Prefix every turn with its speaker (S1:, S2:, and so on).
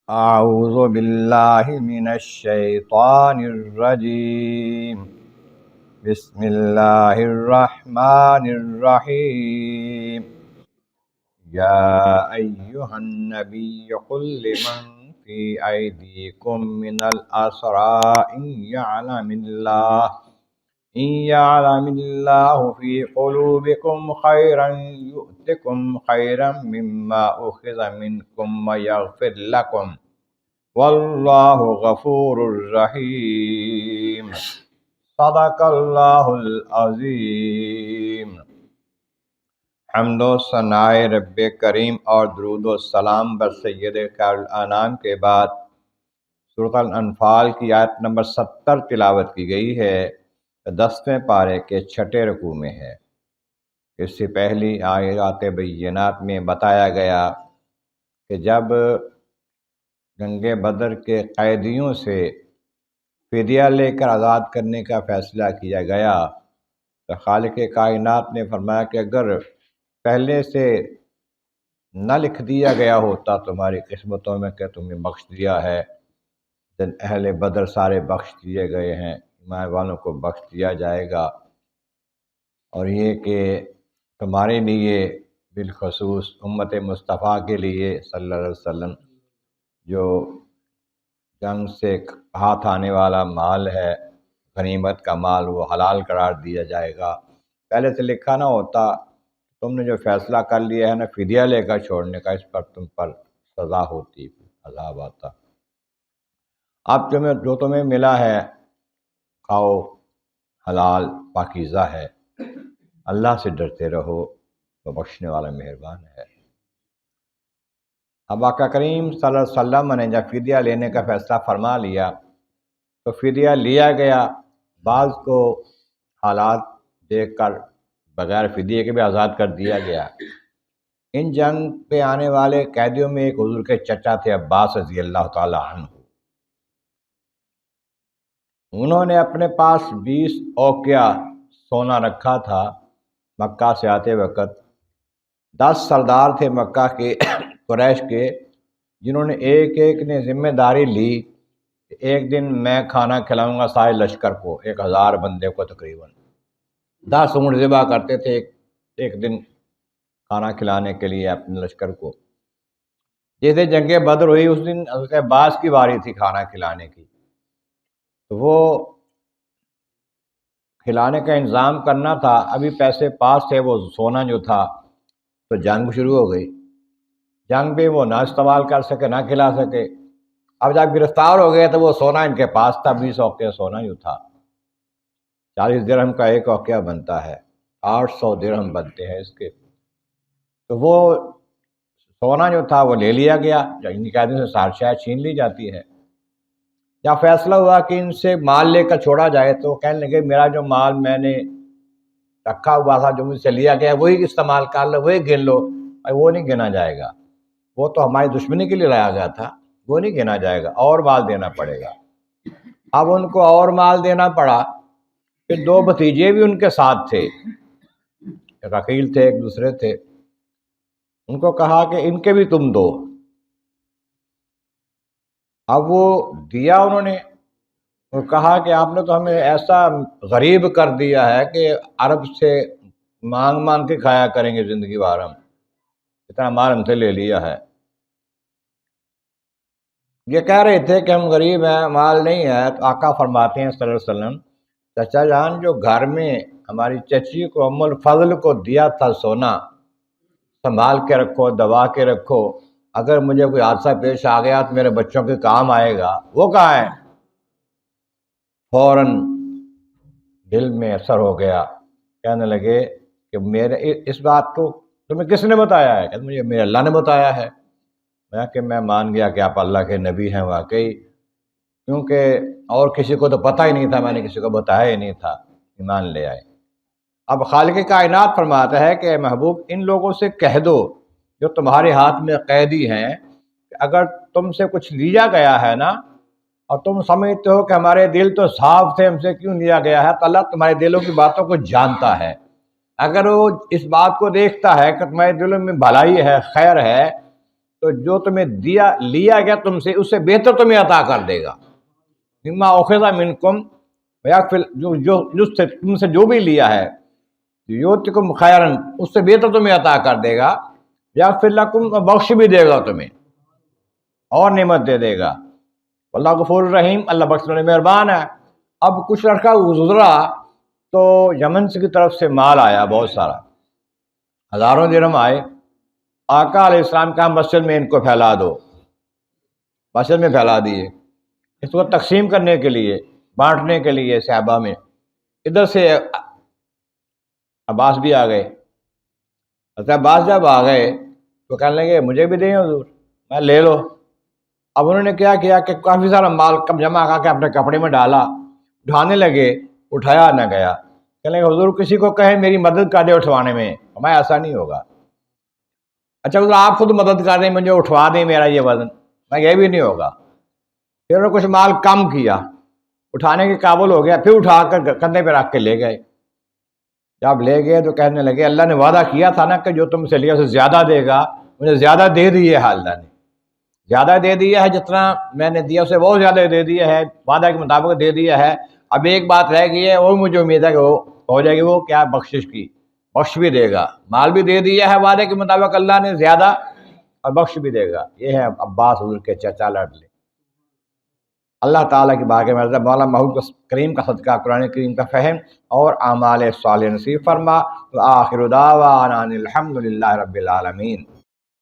S1: اعوذ باللہ من الشیطان الرجیم بسم اللہ الرحمن الرحیم یا ایہا النبی قل لمن فی ایدیکم من الاسراء إن يعلم الله في قلوبكم خيرا يؤتكم خيرا مما أخذ منكم ويغفر لكم والله غفور رحيم صدق اللہ العظیم۔ حمد و ثناء رب کریم اور درود و سلام بر سید خیر الانام کے بعد سورۃ الانفال کی آیت نمبر 70 تلاوت کی گئی ہے، 10ویں پارے کے 6 رکوع میں ہے۔ اس سے پہلی آیات بینات میں بتایا گیا کہ جب جنگ بدر کے قیدیوں سے فدیہ لے کر آزاد کرنے کا فیصلہ کیا گیا تو خالق کائنات نے فرمایا کہ اگر پہلے سے نہ لکھ دیا گیا ہوتا تمہاری قسمتوں میں کہ تمہیں بخش دیا ہے، اہل بدر سارے بخش دیے گئے ہیں، ایمان والوں کو بخش دیا جائے گا، اور یہ کہ تمہارے لیے بالخصوص امت مصطفیٰ کے لیے صلی اللہ علیہ وسلم جو جنگ سے ہاتھ آنے والا مال ہے، غنیمت کا مال، وہ حلال قرار دیا جائے گا۔ پہلے سے لکھا نہ ہوتا، تم نے جو فیصلہ کر لیا ہے نا فدیہ لے کر چھوڑنے کا، اس پر تم پر سزا ہوتی، عذاب آتا۔ اب جو تمہیں ملا ہے کھاؤ، حلال پاکیزہ ہے، اللہ سے ڈرتے رہو، وہ بخشنے والا مہربان ہے۔ اب آقا کریم صلی اللہ علیہ وسلم نے جب فدیہ لینے کا فیصلہ فرما لیا تو فدیہ لیا گیا، بعض کو حالات دیکھ کر بغیر فدیے کے بھی آزاد کر دیا گیا۔ ان جنگ پہ آنے والے قیدیوں میں ایک حضور کے چچا تھے عباس رضی اللہ تعالی عنہ۔ انہوں نے اپنے پاس 20 اوقیہ سونا رکھا تھا مکہ سے آتے وقت۔ 10 سردار تھے مکہ کے قریش کے، جنہوں نے ایک ایک نے ذمہ داری لی کہ ایک دن میں کھانا کھلاؤں گا سارے لشکر کو، 1000 بندے کو تقریباً۔ 10 اونٹ ذبح کرتے تھے ایک دن کھانا کھلانے کے لیے اپنے لشکر کو۔ جیسے جنگ بدر ہوئی اس دن حضرت عباس کی باری تھی کھانا کھلانے کی، تو وہ کھلانے کا انتظام کرنا تھا۔ ابھی پیسے پاس تھے، وہ سونا جو تھا، تو جنگ شروع ہو گئی۔ جنگ بھی وہ نہ استعمال کر سکے، نہ کھلا سکے۔ اب جب گرفتار ہو گئے تو وہ سونا ان کے پاس تھا، 20 اوقیہ سونا جو تھا، 40 درہم کا ایک اوقیہ بنتا ہے، 800 درہم بنتے ہیں اس کے۔ تو وہ سونا جو تھا وہ لے لیا گیا، ان قیدیوں سے سارشاہ چھین لی جاتی ہے۔ جب فیصلہ ہوا کہ ان سے مال لے کر چھوڑا جائے تو وہ کہنے لگے میرا جو مال میں نے رکھا ہوا تھا، جو مجھ سے لیا گیا، وہی استعمال کر لو، وہی گن لو، وہ نہیں گنا جائے گا، وہ تو ہماری دشمنی کے لیے لایا گیا تھا، وہ نہیں گنا جائے گا، اور مال دینا پڑے گا۔ اب ان کو اور مال دینا پڑا۔ پھر 2 بھتیجے بھی ان کے ساتھ تھے، ایک عقیل تھے ایک دوسرے تھے، ان کو کہا کہ ان کے بھی تم دو۔ اب وہ دیا انہوں نے، اور کہا کہ آپ نے تو ہمیں ایسا غریب کر دیا ہے کہ عرب سے مانگ مانگ کے کھایا کریں گے زندگی بھر، ہم اتنا مال ہم سے لے لیا ہے۔ یہ کہہ رہے تھے کہ ہم غریب ہیں، مال نہیں ہے، تو آقا فرماتے ہیں صلی اللہ علیہ وسلم، چچا جان جو گھر میں ہماری چچی کو ام الفضل کو دیا تھا سونا، سنبھال کے رکھو، دبا کے رکھو، اگر مجھے کوئی حادثہ پیش آ گیا تو میرے بچوں کے کام آئے گا، وہ کہاں ہے؟ فوراً دل میں اثر ہو گیا، کہنے لگے کہ میرے اس بات کو تمہیں کس نے بتایا ہے؟ کہ مجھے میرے اللہ نے بتایا ہے۔ میں مان گیا کہ آپ اللہ کے نبی ہیں واقعی، کیونکہ اور کسی کو تو پتہ ہی نہیں تھا، میں نے کسی کو بتایا ہی نہیں تھا، ایمان لے آئے۔ اب خالق کائنات فرماتا ہے کہ اے محبوب ان لوگوں سے کہہ دو جو تمہارے ہاتھ میں قیدی ہیں کہ اگر تم سے کچھ لیا گیا ہے نا، اور تم سمجھتے ہو کہ ہمارے دل تو صاف تھے، ہم سے کیوں لیا گیا ہے، تو اللہ تمہارے دلوں کی باتوں کو جانتا ہے۔ اگر وہ اس بات کو دیکھتا ہے کہ تمہارے دلوں میں بھلائی ہے، خیر ہے، تو جو تمہیں لیا گیا تم سے اس سے بہتر تمہیں عطا کر دے گا. مما اخذ منکم ویغفر، جو تم سے جو بھی لیا ہے یؤتکم خیرا، اس سے بہتر تمہیں عطا کر دے گا. یغفر لکم، بخش بھی دے گا تمہیں اور نعمت دے دے گا. اللہ غفور الرحیم، اللہ بخشنے میں مہربان ہے. اب کچھ لڑکا گزرا تو یمن کی طرف سے مال آیا بہت سارا، ہزاروں درہم آئے. آقا علیہ السلام کا مسجد میں ان کو پھیلا دو، مسجد میں پھیلا دیے اس کو تقسیم کرنے کے لیے، بانٹنے کے لیے صحابہ میں. ادھر سے عباس بھی آ گئے. حضرت عباس جب آ گئے تو کہنے لگے مجھے بھی دیں حضور، میں لے لو. اب انہوں نے کیا کیا کہ کافی سارا مال کم جمع کر کے اپنے کپڑے میں ڈالا، اٹھانے لگے، اٹھایا نہ گیا. کہنے لگے حضور کسی کو کہیں میری مدد کر دے اٹھوانے میں، ہمیں ایسا نہیں ہوگا. اچھا حضور آپ خود مدد کر دیں، مجھے اٹھوا دیں میرا یہ وزن، میں یہ بھی نہیں ہوگا. پھر انہوں نے کچھ مال کم کیا، اٹھانے کے قابل ہو گیا، پھر اٹھا کر کندھے پہ رکھ کے لے گئے. جب لے گئے تو کہنے لگے اللہ نے وعدہ کیا تھا نا کہ جو تم سے لیا اسے زیادہ دے گا، مجھے زیادہ دے دی ہے. اللہ نے زیادہ دے دیا ہے، جتنا میں نے دیا اسے بہت زیادہ دے دیا ہے، وعدہ کے مطابق دے دیا ہے. اب ایک بات رہ گئی ہے، وہ مجھے امید ہے کہ وہ ہو جائے گی، وہ کیا بخشش کی، بخش بھی دے گا. مال بھی دے دیا ہے وعدے کے مطابق اللہ نے زیادہ، اور بخش بھی دے گا. یہ ہے عباس حضور کے چچا لاڈلے. اللہ تعالیٰ کی بارگاہ میں حضرت مولانا محمود کریم کا صدقہ قرآن کریم کا فہم اور اعمال صالح نصیب فرما. وآخر دعوانا ان الحمد للہ رب العالمین.